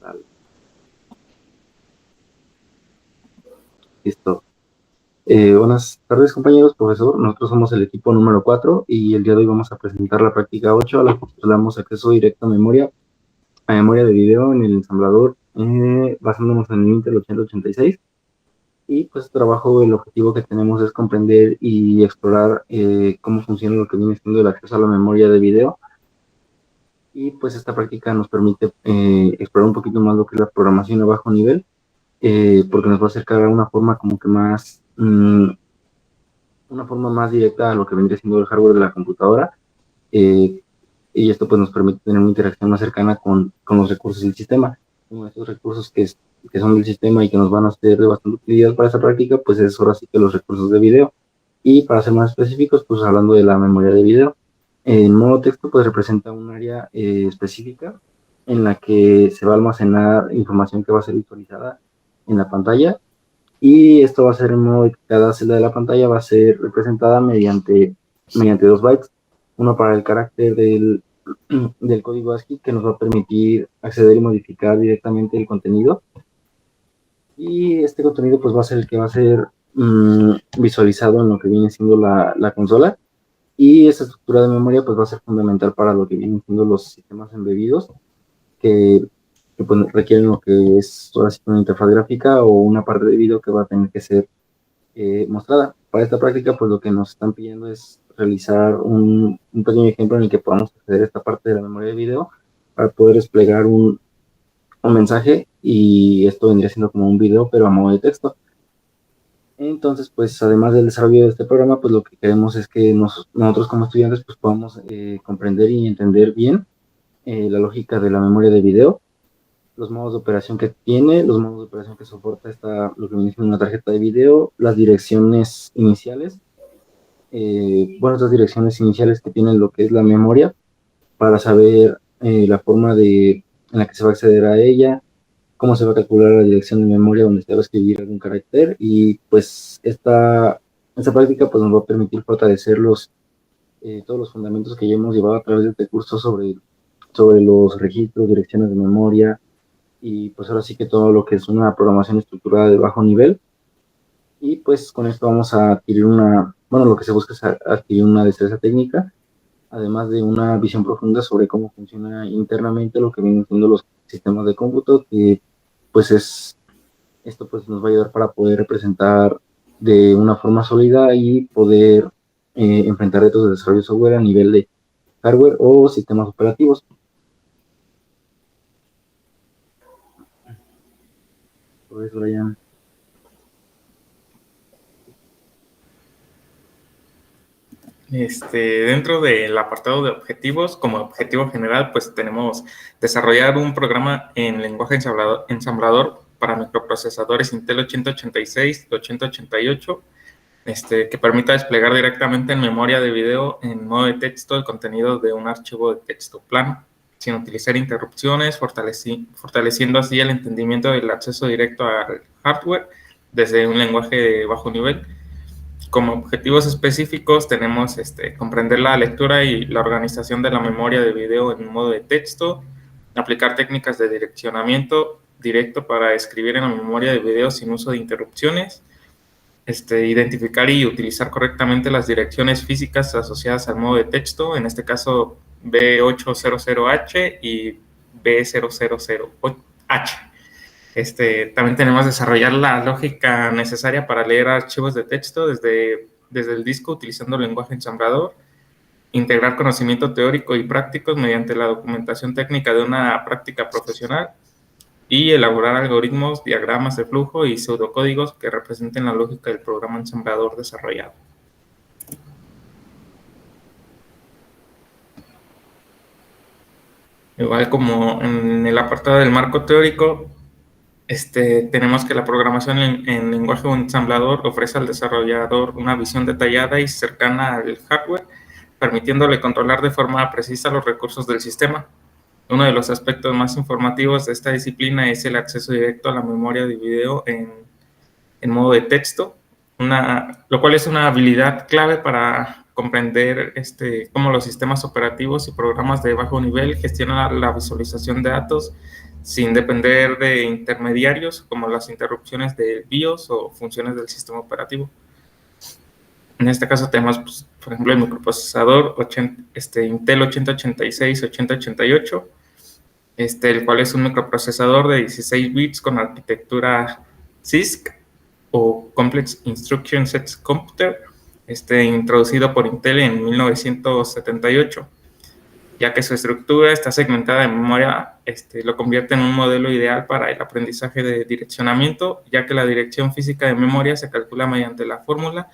Dale. Listo. Buenas tardes, compañeros, profesor. Nosotros somos el equipo número 4 y el día de hoy vamos a presentar la práctica 8 a la que titulamos acceso directo a memoria de video en el ensamblador, basándonos en el Intel 8086. Y pues este trabajo, el objetivo que tenemos es comprender y explorar cómo funciona lo que viene siendo el acceso a la memoria de video. Y pues esta práctica nos permite explorar un poquito más lo que es la programación a bajo nivel, porque nos va a acercar a una forma como que más una forma más directa a lo que vendría siendo el hardware de la computadora, eh, y esto pues nos permite tener una interacción más cercana con los recursos del sistema. Uno de estos recursos que son del sistema y que nos van a ser de bastante utilidad para esta práctica, pues es ahora sí que los recursos de video. Y para ser más específicos, pues hablando de la memoria de video, en modo texto pues representa un área específica en la que se va a almacenar información que va a ser visualizada en la pantalla, y esto va a ser en modo de que cada celda de la pantalla va a ser representada mediante 2 bytes, uno para el carácter del código ASCII que nos va a permitir acceder y modificar directamente el contenido, y este contenido pues va a ser el que va a ser visualizado en lo que viene siendo la consola, y esta estructura de memoria pues va a ser fundamental para lo que vienen siendo los sistemas embebidos que, que pues, requieren lo que es ahora sí una interfaz gráfica o una parte de video que va a tener que ser mostrada. Para esta práctica, pues lo que nos están pidiendo es realizar un pequeño ejemplo en el que podamos acceder a esta parte de la memoria de video para poder desplegar un mensaje, y esto vendría siendo como un video, pero a modo de texto. Entonces, pues además del desarrollo de este programa, pues lo que queremos es que nosotros como estudiantes pues podamos comprender y entender bien la lógica de la memoria de video, los modos de operación que tiene, los modos de operación que soporta lo que viene siendo una tarjeta de video, las direcciones iniciales, bueno, estas direcciones iniciales que tienen lo que es la memoria, para saber la forma en la que se va a acceder a ella, cómo se va a calcular la dirección de memoria donde se va a escribir algún carácter, y pues esta práctica pues nos va a permitir fortalecer todos los fundamentos que ya hemos llevado a través de este curso sobre los registros, direcciones de memoria, y pues ahora sí que todo lo que es una programación estructurada de bajo nivel. Y pues con esto vamos a adquirir bueno, lo que se busca es adquirir una destreza técnica, además de una visión profunda sobre cómo funciona internamente lo que vienen siendo los sistemas de cómputo, que pues esto pues nos va a ayudar para poder representar de una forma sólida y poder enfrentar retos de desarrollo de software a nivel de hardware o sistemas operativos. Por eso, Brian. Dentro del apartado de objetivos, como objetivo general, pues tenemos desarrollar un programa en lenguaje ensamblador para microprocesadores Intel 8086 y 8088, que permita desplegar directamente en memoria de video en modo de texto el contenido de un archivo de texto plano, sin utilizar interrupciones, fortaleciendo así el entendimiento del acceso directo al hardware desde un lenguaje de bajo nivel. Como objetivos específicos tenemos comprender la lectura y la organización de la memoria de video en modo de texto, aplicar técnicas de direccionamiento directo para escribir en la memoria de video sin uso de interrupciones, identificar y utilizar correctamente las direcciones físicas asociadas al modo de texto, en este caso B800H y B000H. También tenemos que desarrollar la lógica necesaria para leer archivos de texto desde el disco utilizando el lenguaje ensamblador, integrar conocimiento teórico y prácticos mediante la documentación técnica de una práctica profesional y elaborar algoritmos, diagramas de flujo y pseudocódigos que representen la lógica del programa ensamblador desarrollado. Igual como en el apartado del marco teórico, tenemos que la programación en lenguaje ensamblador ofrece al desarrollador una visión detallada y cercana al hardware, permitiéndole controlar de forma precisa los recursos del sistema. Uno de los aspectos más informativos de esta disciplina es el acceso directo a la memoria de video en modo de texto, lo cual es una habilidad clave para comprender cómo los sistemas operativos y programas de bajo nivel gestionan la visualización de datos sin depender de intermediarios como las interrupciones del BIOS o funciones del sistema operativo. En este caso tenemos, pues, por ejemplo, el microprocesador Intel 8086, 8088, el cual es un microprocesador de 16 bits con arquitectura CISC o Complex Instruction Sets Computer, introducido por Intel en 1978, ya que su estructura está segmentada en memoria, lo convierte en un modelo ideal para el aprendizaje de direccionamiento, ya que la dirección física de memoria se calcula mediante la fórmula,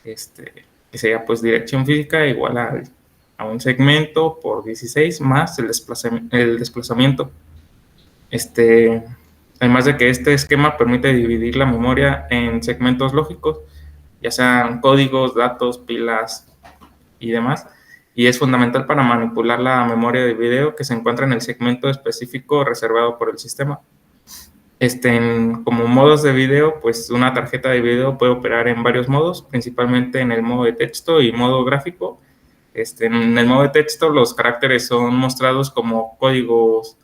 que sería pues dirección física igual a un segmento por 16 más el desplazamiento. Además de que este esquema permite dividir la memoria en segmentos lógicos, ya sean códigos, datos, pilas y demás, y es fundamental para manipular la memoria de video que se encuentra en el segmento específico reservado por el sistema. Como modos de video, pues una tarjeta de video puede operar en varios modos, principalmente en el modo de texto y modo gráfico. En el modo de texto los caracteres son mostrados como códigos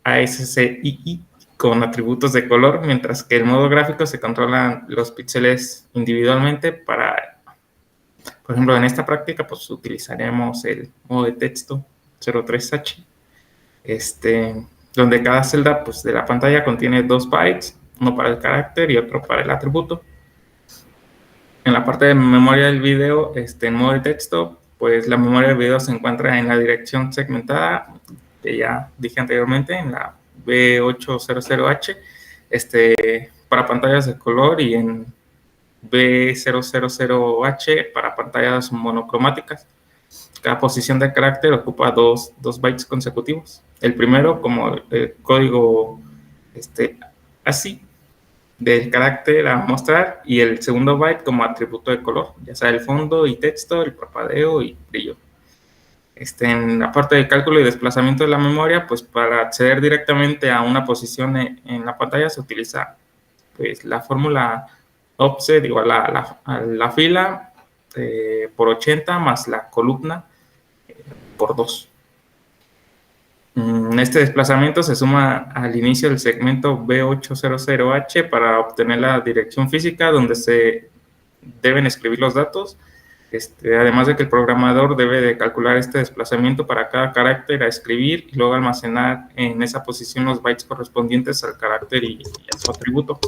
ASCII con atributos de color, mientras que el modo gráfico se controlan los píxeles individualmente. Por ejemplo, en esta práctica pues utilizaremos el modo de texto 03H, donde cada celda pues, de la pantalla contiene 2 bytes, uno para el carácter y otro para el atributo. En la parte de memoria del video, en modo de texto, pues la memoria del video se encuentra en la dirección segmentada, que ya dije anteriormente, en la B800H, para pantallas de color, y en B000H para pantallas monocromáticas. Cada posición de carácter ocupa 2 bytes consecutivos. El primero como el código ASCII del carácter a mostrar, y el segundo byte como atributo de color, ya sea el fondo y texto, el parpadeo y brillo. En la parte de cálculo y desplazamiento de la memoria, pues para acceder directamente a una posición en la pantalla se utiliza pues la fórmula offset igual a la fila por 80 más la columna por 2. Este desplazamiento se suma al inicio del segmento B800H para obtener la dirección física donde se deben escribir los datos. Además de que el programador debe de calcular este desplazamiento para cada carácter a escribir y luego almacenar en esa posición los bytes correspondientes al carácter y a su atributo.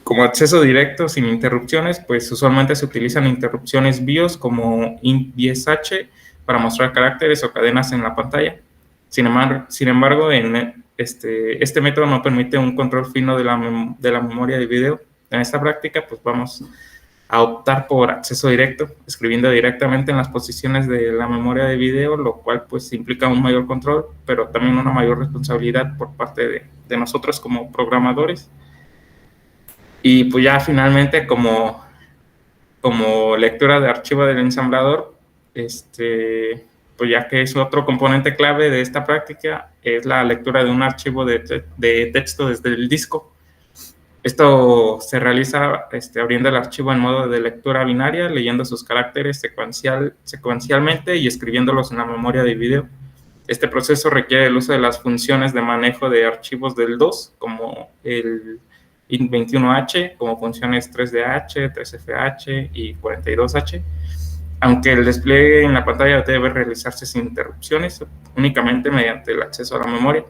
Como acceso directo sin interrupciones, pues usualmente se utilizan interrupciones BIOS como int-BSH para mostrar caracteres o cadenas en la pantalla. Sin embargo, este método no permite un control fino de la memoria de video. En esta práctica, pues vamos a optar por acceso directo, escribiendo directamente en las posiciones de la memoria de video, lo cual pues implica un mayor control, pero también una mayor responsabilidad por parte de nosotros como programadores. Y pues ya finalmente como lectura de archivo del ensamblador, pues ya que es otro componente clave de esta práctica, es la lectura de un archivo de texto desde el disco. Esto se realiza abriendo el archivo en modo de lectura binaria, leyendo sus caracteres secuencialmente y escribiéndolos en la memoria de video. Este proceso requiere el uso de las funciones de manejo de archivos del DOS, como el int21h, como funciones 3DH, 3FH y 42H, aunque el despliegue en la pantalla debe realizarse sin interrupciones, únicamente mediante el acceso a la memoria.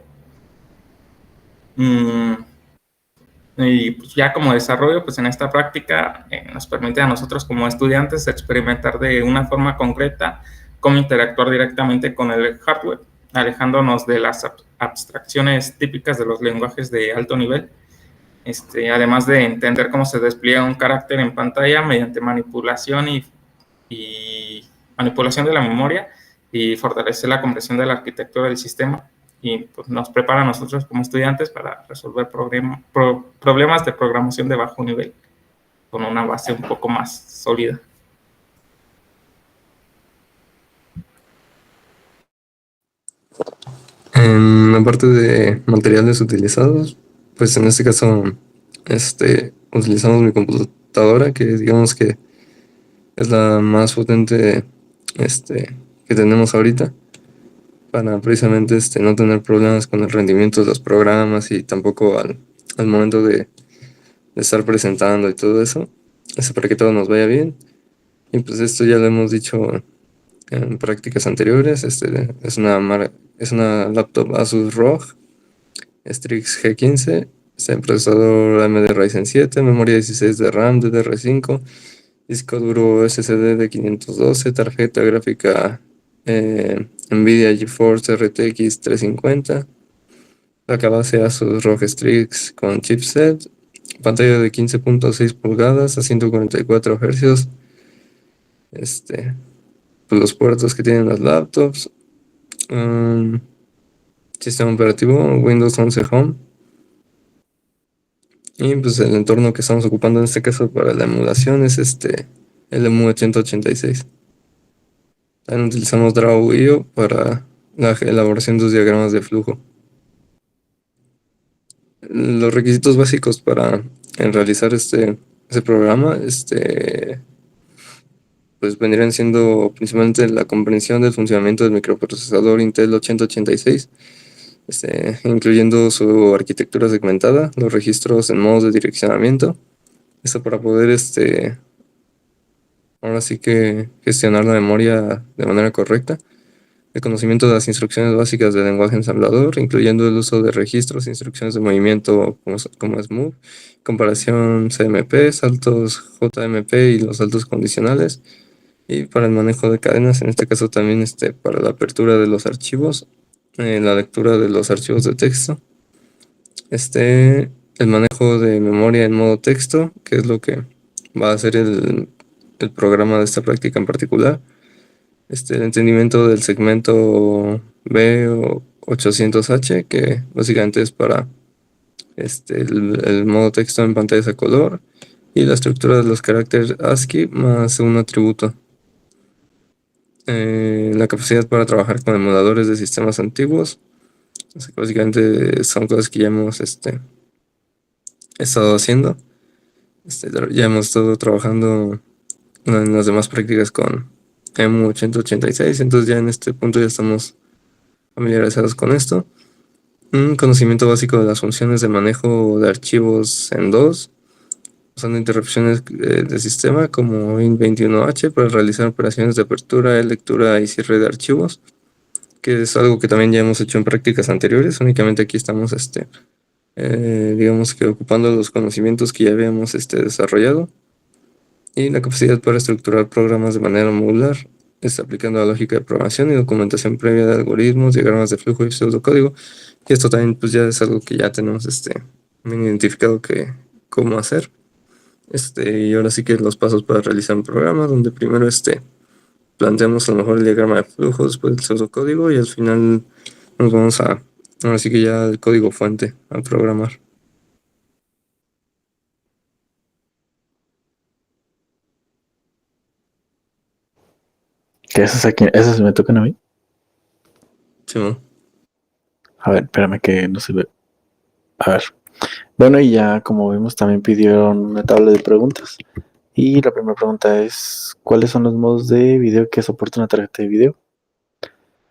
Y pues ya como desarrollo, pues en esta práctica nos permite a nosotros como estudiantes experimentar de una forma concreta cómo interactuar directamente con el hardware, alejándonos de las abstracciones típicas de los lenguajes de alto nivel, además de entender cómo se despliega un carácter en pantalla mediante manipulación y manipulación de la memoria, y fortalecer la comprensión de la arquitectura del sistema, y pues nos prepara a nosotros como estudiantes para resolver problemas de programación de bajo nivel con una base un poco más sólida. En la parte de materiales utilizados, pues en este caso utilizamos mi computadora, que digamos que es la más potente que tenemos ahorita. para precisamente no tener problemas con el rendimiento de los programas y tampoco al momento de estar presentando y todo eso, para que todo nos vaya bien. Y pues esto ya lo hemos dicho en prácticas anteriores. Es una laptop Asus ROG Strix G15, procesador AMD Ryzen 7, memoria 16 de RAM DDR5, disco duro SSD de 512, tarjeta gráfica Nvidia GeForce RTX 350, placa base Asus ROG Strix con chipset, pantalla de 15.6 pulgadas a 144 Hz, pues los puertos que tienen las laptops, sistema operativo Windows 11 Home, y pues el entorno que estamos ocupando en este caso para la emulación es el EMU 186. También utilizamos Draw.io para la elaboración de los diagramas de flujo. Los requisitos básicos para realizar ese programa, pues vendrían siendo principalmente la comprensión del funcionamiento del microprocesador Intel 8086, incluyendo su arquitectura segmentada, los registros en modos de direccionamiento, esto para poder ahora sí que gestionar la memoria de manera correcta, el conocimiento de las instrucciones básicas del lenguaje ensamblador, incluyendo el uso de registros e instrucciones de movimiento como es move, comparación CMP, saltos JMP y los saltos condicionales, y para el manejo de cadenas, en este caso también para la apertura de los archivos, la lectura de los archivos de texto, el manejo de memoria en modo texto, que es lo que va a hacer el programa de esta práctica en particular, el entendimiento del segmento B800H, que básicamente es para el modo texto en pantallas a color, y la estructura de los caracteres ASCII más un atributo. La capacidad para trabajar con emuladores de sistemas antiguos. Básicamente son cosas que ya hemos estado haciendo. Ya hemos estado trabajando en las demás prácticas con EMU 8086, entonces ya en este punto ya estamos familiarizados con esto. Un conocimiento básico de las funciones de manejo de archivos en DOS, usando interrupciones de sistema como IN21H para realizar operaciones de apertura, lectura y cierre de archivos, que es algo que también ya hemos hecho en prácticas anteriores. Únicamente aquí estamos digamos que ocupando los conocimientos que ya habíamos desarrollado, y la capacidad para estructurar programas de manera modular, aplicando la lógica de programación y documentación previa de algoritmos, diagramas de flujo y pseudocódigo. Y esto también pues ya es algo que ya tenemos bien identificado cómo hacer. Y ahora sí que los pasos para realizar un programa, donde primero planteamos a lo mejor el diagrama de flujo, después el pseudocódigo, y al final nos vamos ahora sí que ya el código fuente a programar. ¿Qué esas aquí? ¿Esas me tocan a mí? Sí, ¿no? A ver, espérame que no se ve. A ver. Bueno, y ya como vimos también pidieron una tabla de preguntas. Y la primera pregunta es, ¿cuáles son los modos de video que soporta una tarjeta de video?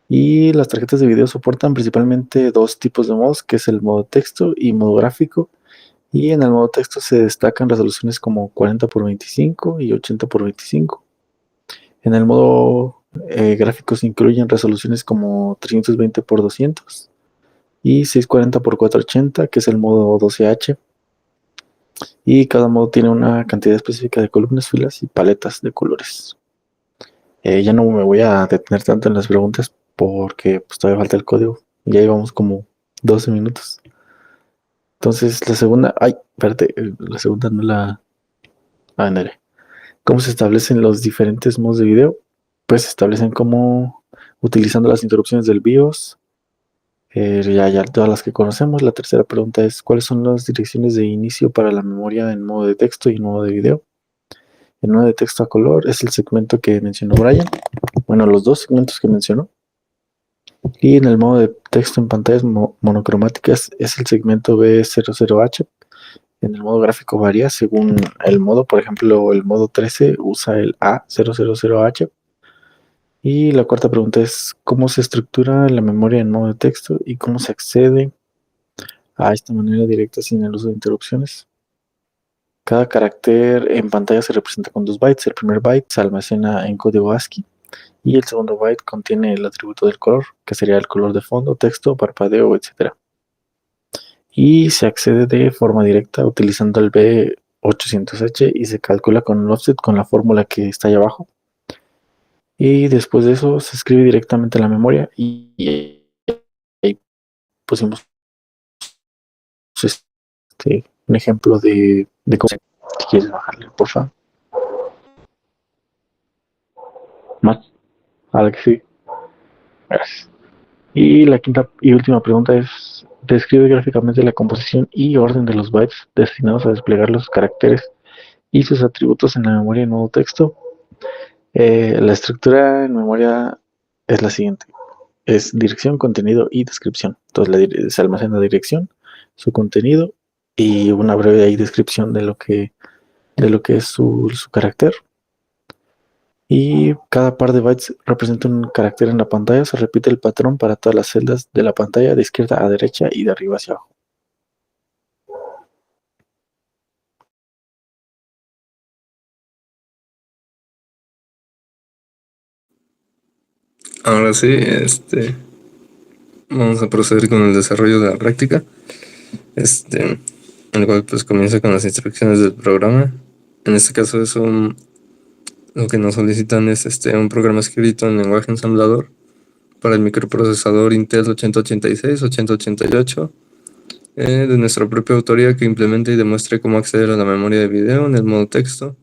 Y las tarjetas de video soportan principalmente dos tipos de modos, que es el modo texto y modo gráfico. Y en el modo texto se destacan resoluciones como 40x25 y 80x25. En el modo gráfico se incluyen resoluciones como 320x200 y 640x480, que es el modo 12H. Y cada modo tiene una cantidad específica de columnas, filas y paletas de colores. Ya no me voy a detener tanto en las preguntas porque pues, todavía falta el código. Ya llevamos como 12 minutos. Entonces la segunda... Ay, espérate, la segunda no la... Ah, no. ¿Cómo se establecen los diferentes modos de video? Pues se establecen como utilizando las interrupciones del BIOS. Ya todas las que conocemos. La tercera pregunta es, ¿cuáles son las direcciones de inicio para la memoria en modo de texto y en modo de video? El modo de texto a color es el segmento que mencionó Brian. Bueno, los dos segmentos que mencionó. Y en el modo de texto en pantallas monocromáticas es el segmento B00H. En el modo gráfico varía según el modo. Por ejemplo, el modo 13 usa el A000H. Y la cuarta pregunta es, ¿cómo se estructura la memoria en modo de texto y cómo se accede a esta manera directa sin el uso de interrupciones? Cada carácter en pantalla se representa con 2 bytes. El primer byte se almacena en código ASCII y el segundo byte contiene el atributo del color, que sería el color de fondo, texto, parpadeo, etc. Y se accede de forma directa utilizando el B800H y se calcula con un offset con la fórmula que está ahí abajo. Y después de eso se escribe directamente en la memoria y ahí pusimos un ejemplo de cómo. Si quieres bajarle, por favor. Más. A la que sí. Gracias. Y la quinta y última pregunta es, describe gráficamente la composición y orden de los bytes destinados a desplegar los caracteres y sus atributos en la memoria en modo texto. La estructura en memoria es la siguiente. Es dirección, contenido y descripción. Entonces se almacena dirección, su contenido y una breve ahí descripción de lo que es su carácter. Y cada par de bytes representa un carácter en la pantalla. Se repite el patrón para todas las celdas de la pantalla de izquierda a derecha y de arriba hacia abajo. Ahora sí, vamos a proceder con el desarrollo de la práctica, el cual pues comienza con las instrucciones del programa. En este caso lo que nos solicitan es un programa escrito en lenguaje ensamblador para el microprocesador Intel 8086, 8088, de nuestra propia autoría, que implemente y demuestre cómo acceder a la memoria de video en el modo texto.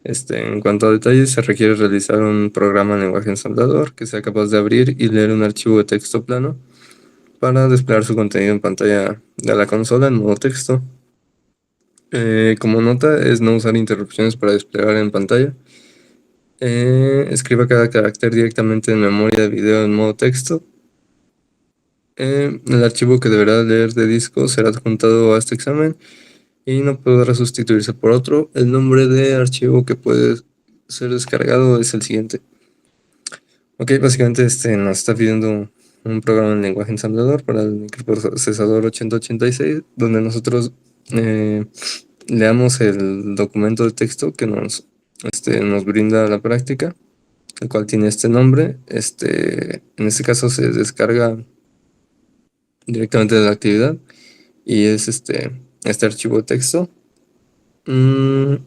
En cuanto a detalles, se requiere realizar un programa en lenguaje ensamblador que sea capaz de abrir y leer un archivo de texto plano para desplegar su contenido en pantalla de la consola en modo texto. Como nota, es no usar interrupciones para desplegar en pantalla. Escriba cada carácter directamente en memoria de video en modo texto. El archivo que deberá leer de disco será adjuntado a este examen y no podrá sustituirse por otro. El nombre de archivo que puede ser descargado es el siguiente. Ok, básicamente nos está pidiendo un programa en lenguaje ensamblador para el microprocesador 8086, donde nosotros leamos el documento de texto que nos brinda la práctica, el cual tiene este nombre. En este caso se descarga directamente de la actividad y es este archivo de texto. Una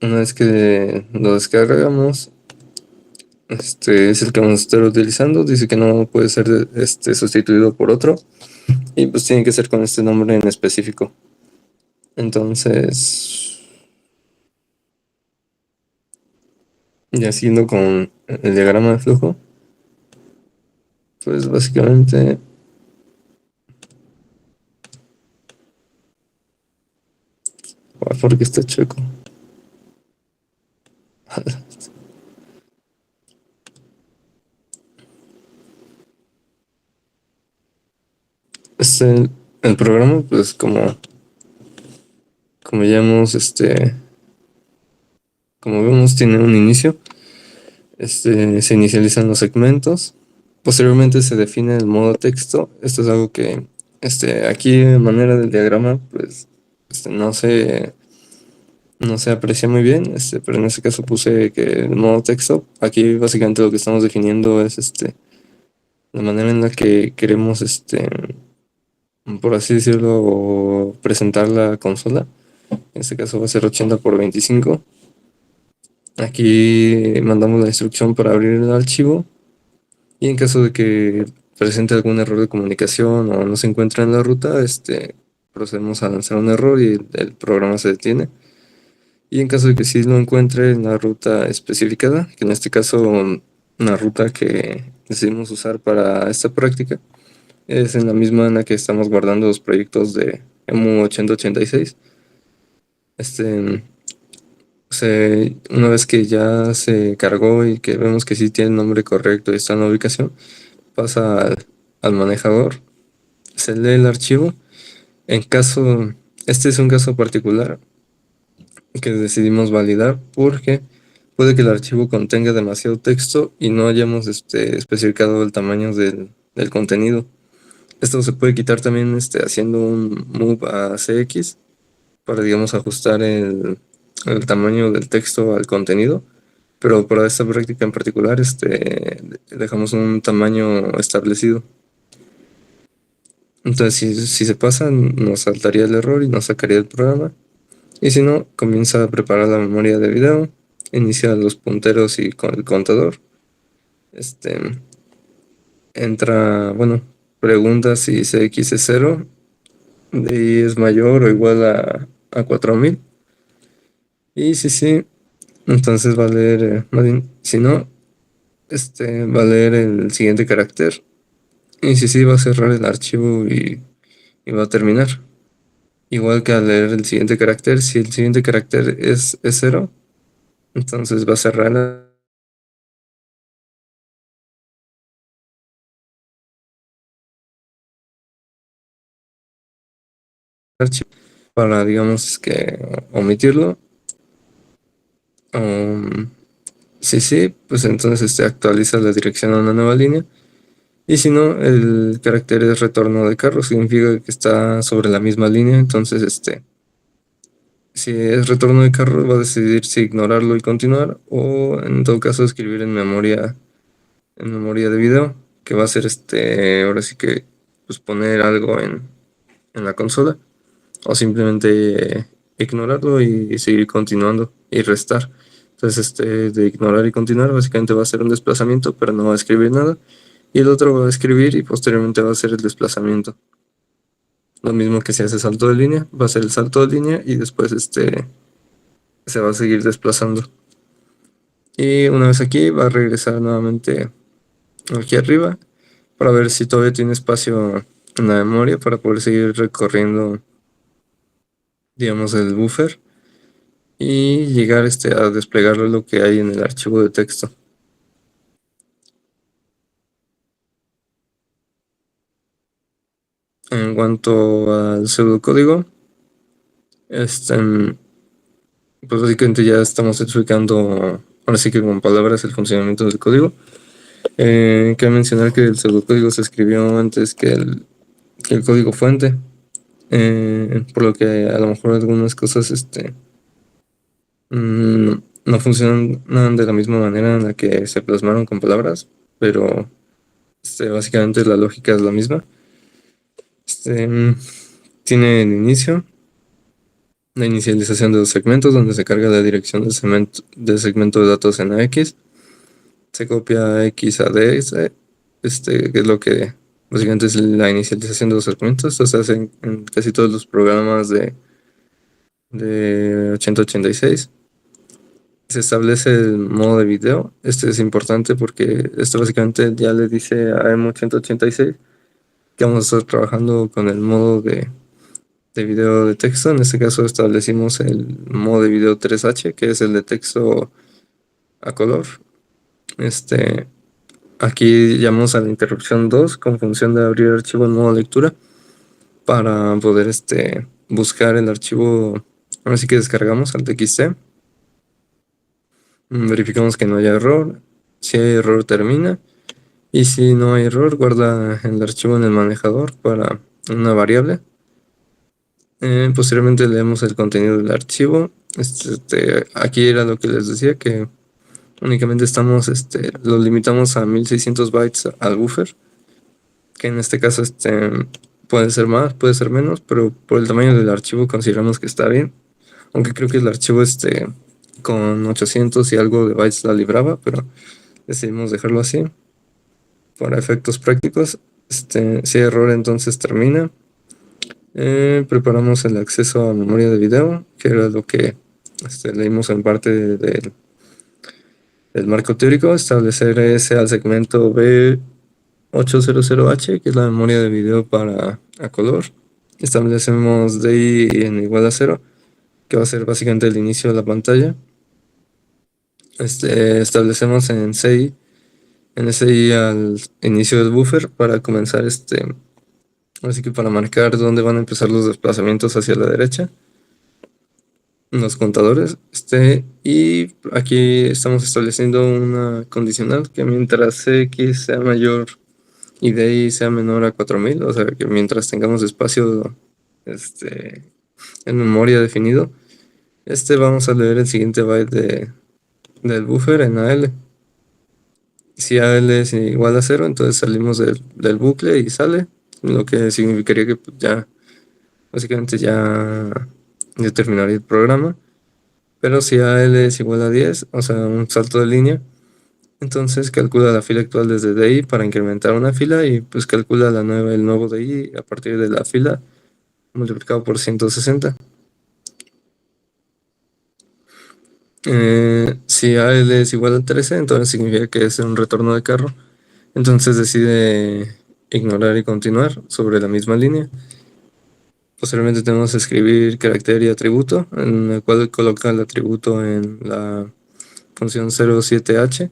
vez que lo descargamos, es el que vamos a estar utilizando. Dice que no puede ser sustituido por otro y pues tiene que ser con este nombre en específico. Entonces, ya siguiendo con el diagrama de flujo, pues básicamente porque está chueco. El programa, pues como ya hemos como vemos, tiene un inicio. Se inicializan los segmentos. Posteriormente se define el modo texto. Esto es algo que aquí de manera del diagrama pues no se aprecia muy bien, pero en este caso puse que el modo texto. Aquí básicamente lo que estamos definiendo es la manera en la que queremos por así decirlo, presentar la consola. En este caso va a ser 80 por 25. Aquí mandamos la instrucción para abrir el archivo y en caso de que presente algún error de comunicación o no se encuentra en la ruta, procedemos a lanzar un error y el programa se detiene. Y en caso de que sí lo encuentre en la ruta especificada, que en este caso una ruta que decidimos usar para esta práctica es en la misma en la que estamos guardando los proyectos de EMU 8086. Una vez que ya se cargó y que vemos que sí tiene el nombre correcto y está en la ubicación, pasa al manejador, se lee el archivo. Este es un caso particular que decidimos validar porque puede que el archivo contenga demasiado texto y no hayamos especificado el tamaño del contenido. Esto se puede quitar también haciendo un move a CX para, digamos, ajustar el tamaño del texto al contenido. Pero para esta práctica en particular, dejamos un tamaño establecido. Entonces, si se pasa, nos saltaría el error y nos sacaría el programa. Y si no, comienza a preparar la memoria de video, inicia los punteros y con el contador. Entra, bueno, pregunta si CX es 0 y es mayor o igual a 4000. Y si sí, entonces va a leer, si no, va a leer el siguiente carácter. Y si sí, va a cerrar el archivo y va a terminar. Igual que al leer el siguiente carácter, si el siguiente carácter es 0, entonces va a cerrar el archivo para, digamos, que omitirlo. Si sí, pues entonces actualiza la dirección a una nueva línea. Y si no, el carácter es retorno de carro, significa que está sobre la misma línea. Entonces, si es retorno de carro, va a decidir si ignorarlo y continuar, o en todo caso escribir en memoria de video, que va a ser ahora sí que pues poner algo en la consola, o simplemente ignorarlo y seguir continuando y restar. Entonces, de ignorar y continuar, básicamente va a ser un desplazamiento, pero no va a escribir nada. Y el otro va a escribir y posteriormente va a hacer el desplazamiento. Lo mismo que si hace salto de línea, va a ser el salto de línea y después se va a seguir desplazando. Y una vez aquí va a regresar nuevamente aquí arriba para ver si todavía tiene espacio en la memoria para poder seguir recorriendo, digamos, el buffer y llegar a desplegar lo que hay en el archivo de texto. En cuanto al pseudocódigo, pues básicamente ya estamos explicando, ahora sí que con palabras, el funcionamiento del código. Cabe mencionar que el pseudocódigo se escribió antes que el código fuente, por lo que a lo mejor algunas cosas no funcionan de la misma manera en la que se plasmaron con palabras, pero básicamente la lógica es la misma. Tiene el inicio, la inicialización de los segmentos, donde se carga la dirección del segmento de datos en AX, se copia X a DS, que es lo que básicamente es la inicialización de los segmentos. Esto se hace en casi todos los programas de 8086. Se establece el modo de video. Este es importante porque esto básicamente ya le dice a M8086 que vamos a estar trabajando con el modo de video de texto. En este caso establecimos el modo de video 3H, que es el de texto a color. Aquí llamamos a la interrupción 2 con función de abrir archivo en modo lectura para poder buscar el archivo. Ahora sí que descargamos al txt. Verificamos que no haya error. Si hay error, termina. Y si no hay error, guarda el archivo en el manejador para una variable. Posteriormente leemos el contenido del archivo. Aquí era lo que les decía, que únicamente lo limitamos a 1600 bytes al buffer, que en este caso puede ser más, puede ser menos, pero por el tamaño del archivo consideramos que está bien. Aunque creo que el archivo con 800 y algo de bytes la libraba, pero decidimos dejarlo así para efectos prácticos. Si hay error, entonces termina. Preparamos el acceso a memoria de video, que era lo que leímos en parte del marco teórico. Establecer ese al segmento B800H, que es la memoria de video a color. Establecemos DI en igual a 0, que va a ser básicamente el inicio de la pantalla. Establecemos en SI al inicio del buffer para comenzar así que para marcar dónde van a empezar los desplazamientos hacia la derecha. los contadores. Y aquí estamos estableciendo una condicional que mientras X sea mayor y DI sea menor a 4000, o sea que mientras tengamos espacio en memoria definido, vamos a leer el siguiente byte del buffer en AL. Si AL es igual a 0, entonces salimos del bucle y sale, lo que significaría que pues, ya básicamente ya terminaría el programa. Pero si AL es igual a 10, o sea, un salto de línea, entonces calcula la fila actual desde DI para incrementar una fila y pues calcula el nuevo DI a partir de la fila multiplicado por 160. Si AL es igual a 13, entonces significa que es un retorno de carro. Entonces decide ignorar y continuar sobre la misma línea. Posteriormente tenemos que escribir carácter y atributo, en el cual coloca el atributo en la función 07h,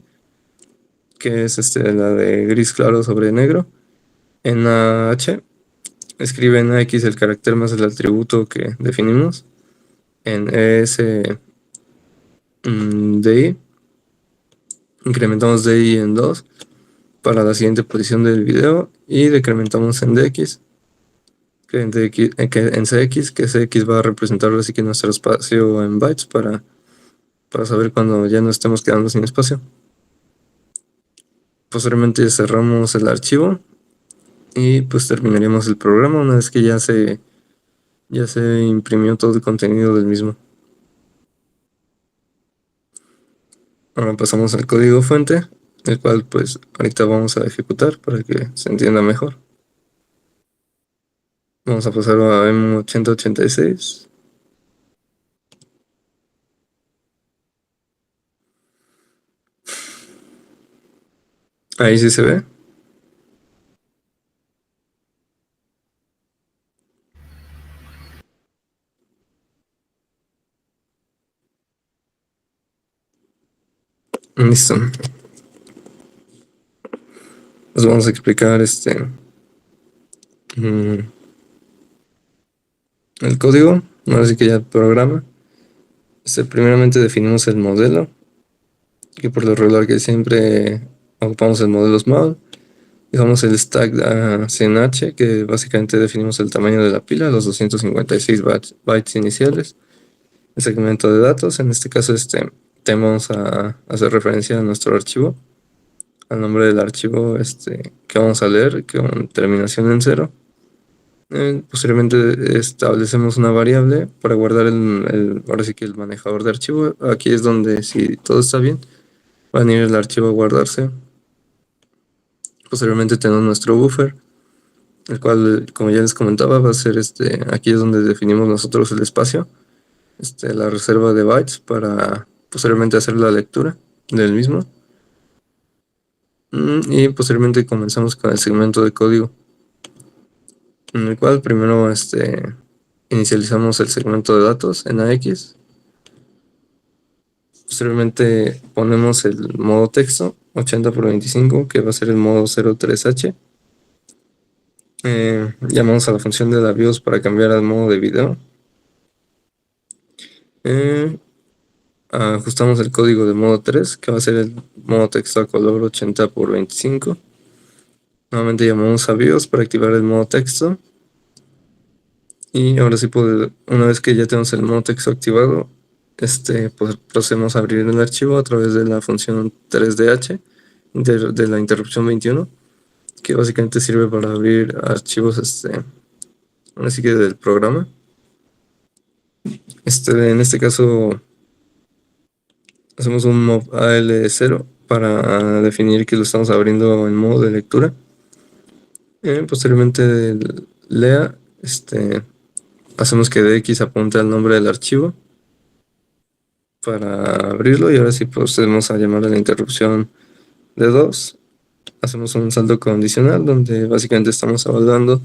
que es la de gris claro sobre negro. En AH escribe en AX el carácter más el atributo que definimos. En DI incrementamos DI en 2 para la siguiente posición del video y decrementamos en DX, que en CX, que CX va a representar así que nuestro espacio en bytes para saber cuando ya no estemos quedando sin espacio. Posteriormente cerramos el archivo y pues terminaríamos el programa una vez que ya se imprimió todo el contenido del mismo. Ahora pasamos al código fuente, el cual pues ahorita vamos a ejecutar para que se entienda mejor. Vamos a pasar a M8086. Ahí sí se ve. Listo. Les vamos a explicar el código, ahora sí que ya el programa. Primeramente definimos el modelo, que por lo regular que siempre ocupamos el modelo small. Dejamos el stack CNH, que básicamente definimos el tamaño de la pila, los 256 bytes iniciales. El segmento de datos, en este caso vamos a hacer referencia a nuestro archivo, al nombre del archivo que vamos a leer, con terminación en 0. Posteriormente establecemos una variable para guardar ahora sí que el manejador de archivo. Aquí es donde, si todo está bien, va a venir el archivo a guardarse. Posteriormente tenemos nuestro buffer, el cual, como ya les comentaba, va a ser aquí es donde definimos nosotros el espacio, la reserva de bytes para posteriormente hacer la lectura del mismo. Y posteriormente comenzamos con el segmento de código, en el cual primero inicializamos el segmento de datos en AX. Posteriormente ponemos el modo texto 80x25, que va a ser el modo 03H. Llamamos a la función de la BIOS para cambiar al modo de video. Ajustamos el código de modo 3, que va a ser el modo texto a color 80x25. Nuevamente llamamos a BIOS para activar el modo texto. Y ahora sí, una vez que ya tenemos el modo texto activado, pues procedemos a abrir el archivo a través de la función 3DH de la interrupción 21, que básicamente sirve para abrir archivos ahora sí que del programa. En este caso hacemos un mob AL0 para definir que lo estamos abriendo en modo de lectura. Posteriormente lea, hacemos que DX apunte al nombre del archivo para abrirlo, y ahora sí procedemos a llamar a la interrupción de 2. Hacemos un salto condicional donde básicamente estamos evaluando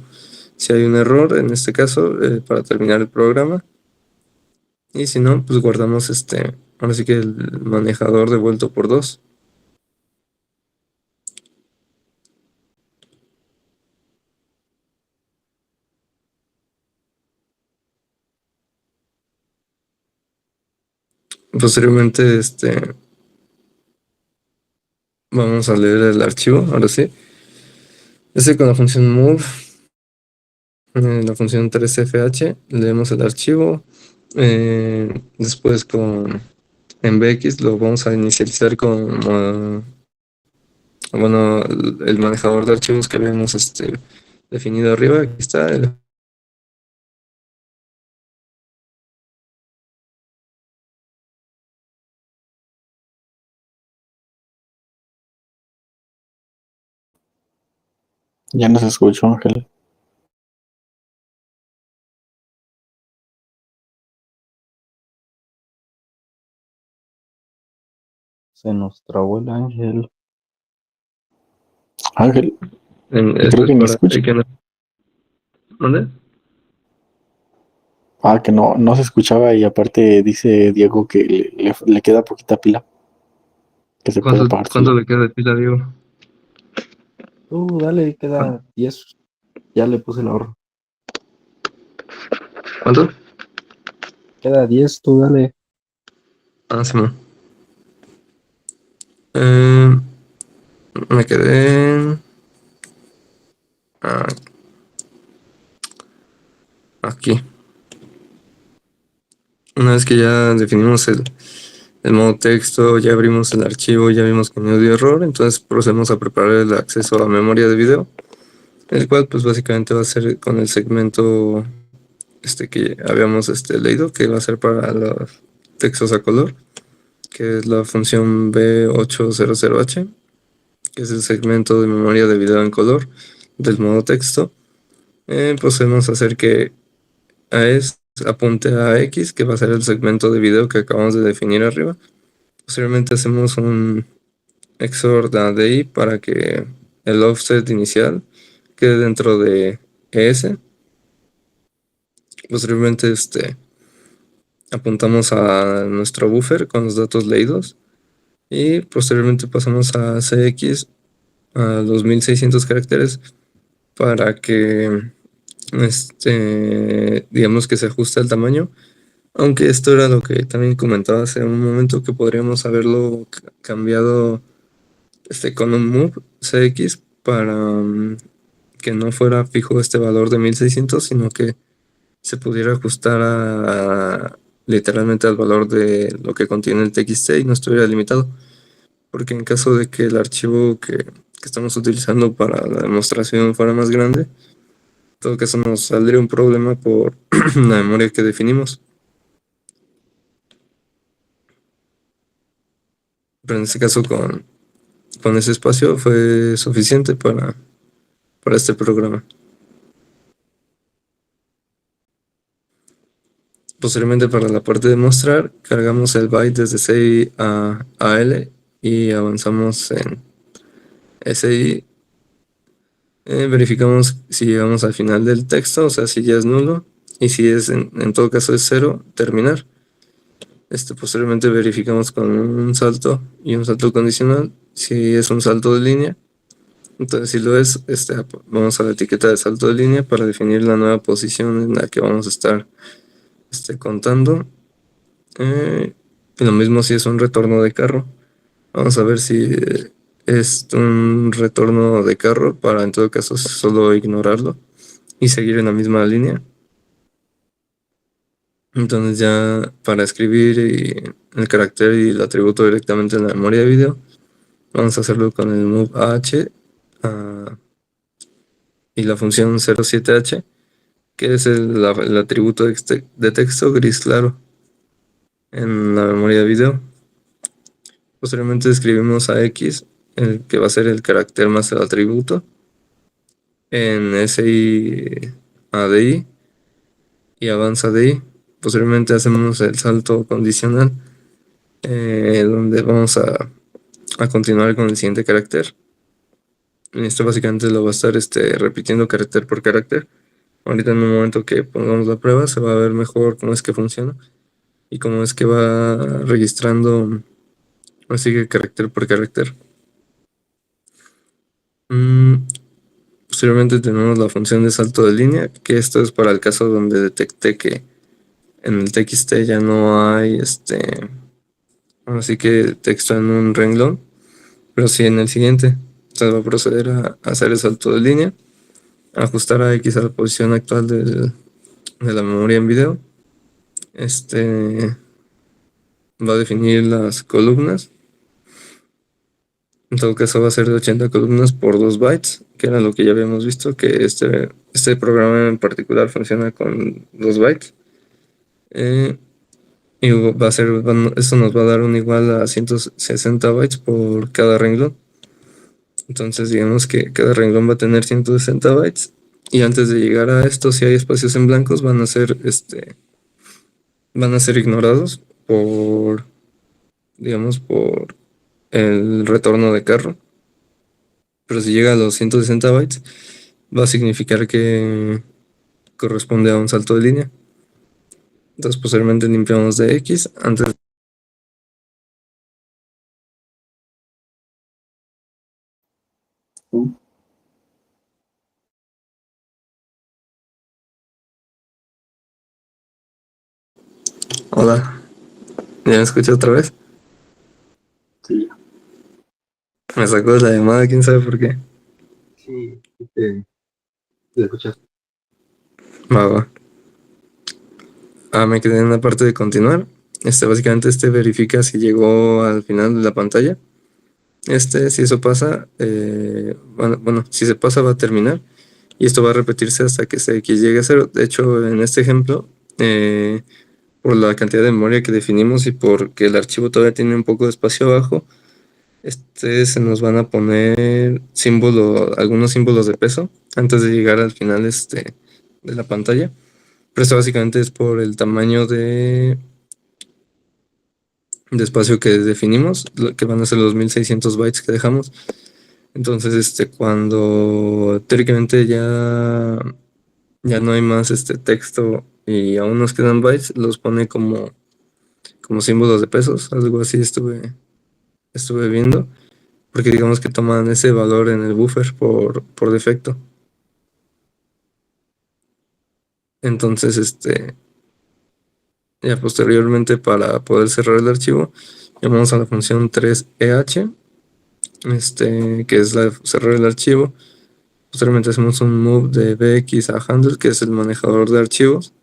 si hay un error, en este caso, para terminar el programa. Y si no, pues guardamos ahora sí que el manejador devuelto por 2. Posteriormente, vamos a leer el archivo, ahora sí. Con la función move, la función 3fh, leemos el archivo. Después con MBX lo vamos a inicializar con, bueno, el manejador de archivos que habíamos definido arriba. Aquí está. Ya nos escucho, Ángel. Se nos trabó el Ángel. Ángel, Esto creo es que ni para escucho. ¿Dónde? Que no se escuchaba y aparte dice Diego que le queda poquita pila, que se puede apagar ¿Cuánto solo. le queda de pila, Diego? Dale, queda 10. Ya le puse el ahorro. ¿Cuánto? Queda 10, tú dale. Sí, me quedé ah, aquí. Una vez que ya definimos el modo texto, ya abrimos el archivo, ya vimos que no dio error, entonces procedemos a preparar el acceso a memoria de video, el cual pues básicamente va a ser con el segmento que habíamos leído, que va a ser para los textos a color, que es la función B800H, que es el segmento de memoria de video en color del modo texto. Procedemos a hacer que AES apunte a X, que va a ser el segmento de video que acabamos de definir arriba. Posteriormente hacemos un XOR a DI para que el offset inicial quede dentro de ES. Posteriormente apuntamos a nuestro buffer con los datos leídos y posteriormente pasamos a CX a los 1600 caracteres para que digamos que se ajuste el tamaño, aunque esto era lo que también comentaba hace un momento, que podríamos haberlo cambiado con un move CX para que no fuera fijo este valor de 1600, sino que se pudiera ajustar literalmente al valor de lo que contiene el TXT y no estuviera limitado, porque en caso de que el archivo que estamos utilizando para la demostración fuera más grande, en todo caso nos saldría un problema por la memoria que definimos. Pero en este caso con ese espacio fue suficiente para este programa. Posteriormente, para la parte de mostrar, cargamos el byte desde CI a AL y avanzamos en SI. Verificamos si llegamos al final del texto, o sea, si ya es nulo, y si es en todo caso es 0, terminar. Posteriormente verificamos con un salto y un salto condicional si es un salto de línea. Entonces, si lo es, vamos a la etiqueta de salto de línea para definir la nueva posición en la que vamos a estar contando. Y lo mismo si es un retorno de carro. Vamos a ver si es un retorno de carro para en todo caso solo ignorarlo y seguir en la misma línea. Entonces ya para escribir el carácter y el atributo directamente en la memoria de video, vamos a hacerlo con el move AH y la función 07H, que es el atributo de texto gris claro en la memoria de video. Posteriormente escribimos a X, el que va a ser el carácter más el atributo, en SI a DI y avanza DI. Posteriormente hacemos el salto condicional, donde vamos a continuar con el siguiente carácter. Y esto básicamente lo va a estar repitiendo carácter por carácter. Ahorita en un momento que pongamos la prueba se va a ver mejor cómo es que funciona y cómo es que va registrando, así que carácter por carácter. Posteriormente tenemos la función de salto de línea, que esto es para el caso donde detecte que en el TXT ya no hay así que texto en un renglón, pero sí en el siguiente. Se va a proceder a hacer el salto de línea, ajustar a X a la posición actual de la memoria en video. Va a definir las columnas. En todo caso va a ser de 80 columnas por 2 bytes, que era lo que ya habíamos visto, que este programa en particular funciona con 2 bytes. Y esto nos va a dar un igual a 160 bytes por cada renglón. Entonces digamos que cada renglón va a tener 160 bytes. Y antes de llegar a esto, si hay espacios en blancos, van a ser ignorados por, digamos, por el retorno de carro. Pero si llega a los 160 bytes, va a significar que corresponde a un salto de línea. Entonces posteriormente limpiamos de X antes. Hola, ¿ya me escuchas otra vez? Sí, Me sacó de la llamada, quién sabe por qué. sí, te escuchas. Va. Me quedé en la parte de continuar. Básicamente verifica si llegó al final de la pantalla. Si eso pasa, bueno, si se pasa va a terminar. Y esto va a repetirse hasta que X llegue a 0. De hecho, en este ejemplo, por la cantidad de memoria que definimos y porque el archivo todavía tiene un poco de espacio abajo, se nos van a poner algunos símbolos de peso antes de llegar al final de la pantalla. Pero esto básicamente es por el tamaño de espacio que definimos, que van a ser los 1600 bytes que dejamos. Entonces, cuando teóricamente ya no hay más texto y aún nos quedan bytes, los pone como símbolos de pesos, algo así estuve viendo, porque digamos que toman ese valor en el buffer por defecto. Entonces, ya posteriormente, para poder cerrar el archivo, llamamos a la función 3EH, que es la de cerrar el archivo. Posteriormente hacemos un move de bx a handle, que es el manejador de archivos,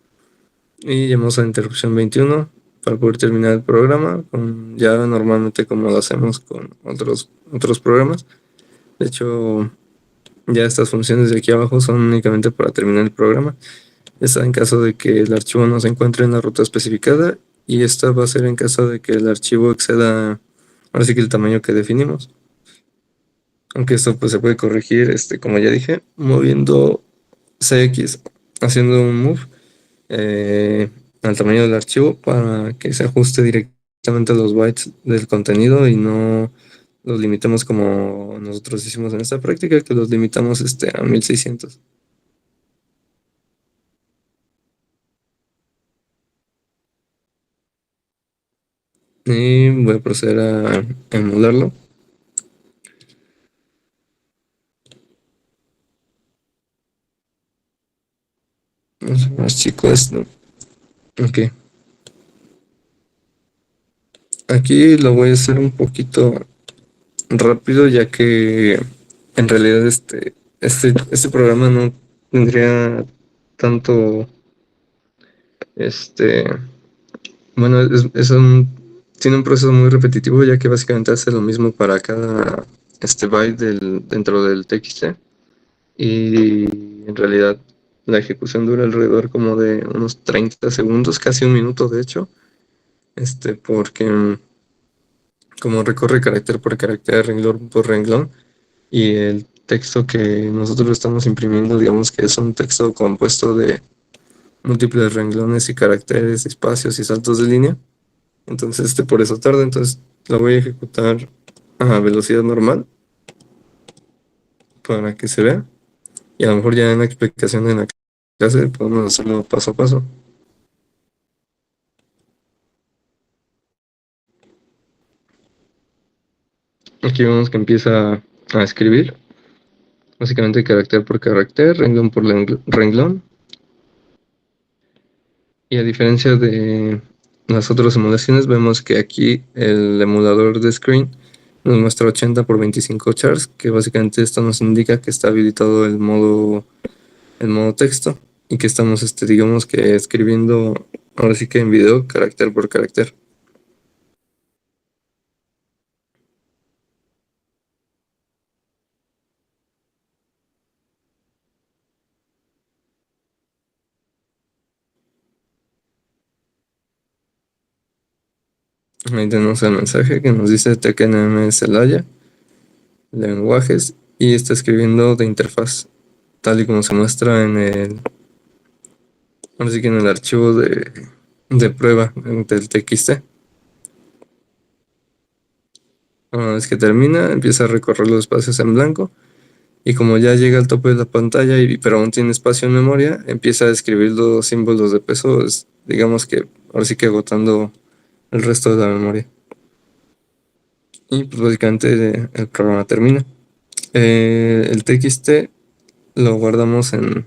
y llamamos a interrupción 21 para poder terminar el programa, ya normalmente como lo hacemos con otros programas. De hecho, ya estas funciones de aquí abajo son únicamente para terminar el programa. Esta en caso de que el archivo no se encuentre en la ruta especificada, y esta va a ser en caso de que el archivo exceda, ahora sí que el tamaño que definimos. Aunque esto pues se puede corregir, como ya dije, moviendo CX, haciendo un move al tamaño del archivo para que se ajuste directamente a los bytes del contenido y no los limitemos como nosotros hicimos en esta práctica, que los limitamos a 1600. Y voy a proceder a emularlo. Es más chico esto. Ok. Aquí lo voy a hacer un poquito rápido, ya que en realidad este programa no tendría tanto, bueno, tiene un proceso muy repetitivo, ya que básicamente hace lo mismo para cada byte dentro del TXT, y en realidad la ejecución dura alrededor como de unos 30 segundos, casi un minuto de hecho, porque como recorre carácter por carácter, renglón por renglón, y el texto que nosotros estamos imprimiendo, digamos que es un texto compuesto de múltiples renglones y caracteres, espacios y saltos de línea. Entonces, por eso tarda. Entonces, lo voy a ejecutar a velocidad normal para que se vea. Y a lo mejor ya en la explicación en la clase podemos hacerlo paso a paso. Aquí vemos que empieza a escribir, básicamente carácter por carácter, renglón por renglón. Y a diferencia de las otras simulaciones, vemos que aquí el emulador de Screen nos muestra 80 por 25 chars, que básicamente esto nos indica que está habilitado el modo texto y que estamos, digamos que escribiendo, ahora sí que en video, carácter por carácter. Ahí tenemos el mensaje que nos dice TKNM Celaya, lenguajes, y está escribiendo de interfaz, tal y como se muestra ahora sí que en el archivo de prueba del TXT. Una vez que termina, empieza a recorrer los espacios en blanco, y como ya llega al tope de la pantalla, pero aún tiene espacio en memoria, empieza a escribir los símbolos de peso, digamos que ahora sí que agotando el resto de la memoria. Y pues básicamente el programa termina. El TXT lo guardamos en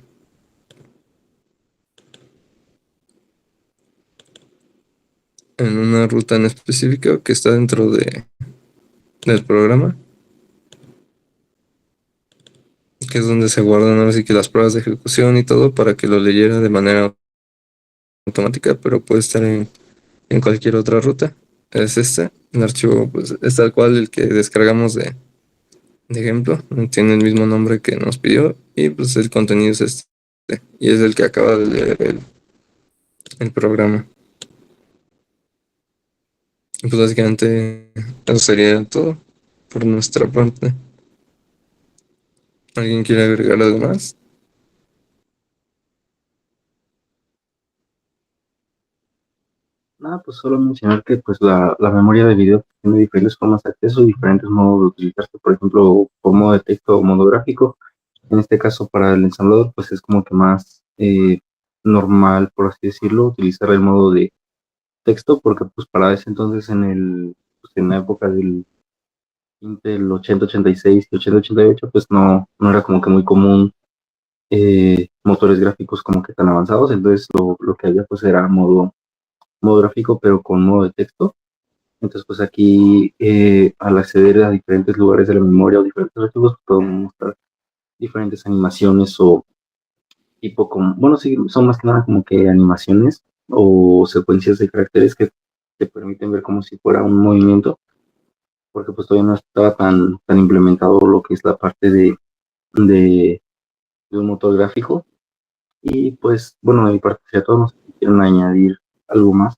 una ruta en específico que está dentro del programa, que es donde se guardan ahora sí que las pruebas de ejecución y todo para que lo leyera de manera automática, pero puede estar en cualquier otra ruta. Es el archivo pues es tal cual el que descargamos de ejemplo, tiene el mismo nombre que nos pidió, y pues el contenido es y es el que acaba de leer el programa. Y pues básicamente eso sería todo por nuestra parte. ¿Alguien quiere agregar algo más? Nada, pues solo mencionar que pues la memoria de video tiene diferentes formas de acceso y diferentes modos de utilizarse, por ejemplo, por modo de texto o modo gráfico. En este caso, para el ensamblador, pues es como que más normal, por así decirlo, utilizar el modo de texto, porque pues para ese entonces en la época del Intel 8086 y 8088, pues no era como que muy común motores gráficos como que tan avanzados, entonces lo que había pues era modo gráfico, pero con modo de texto. Entonces, pues aquí, al acceder a diferentes lugares de la memoria o diferentes archivos, podemos mostrar diferentes animaciones o tipo como, bueno, sí, son más que nada como que animaciones o secuencias de caracteres que te permiten ver como si fuera un movimiento, porque pues todavía no estaba tan implementado lo que es la parte de, de un motor gráfico. Y pues, bueno, de mi parte sería todo, no sé si quieren añadir algo más.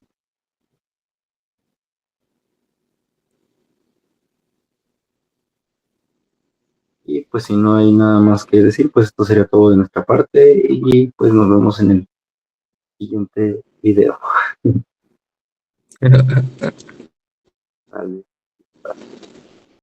Y pues si no hay nada más que decir, pues esto sería todo de nuestra parte y pues nos vemos en el siguiente video. Vale.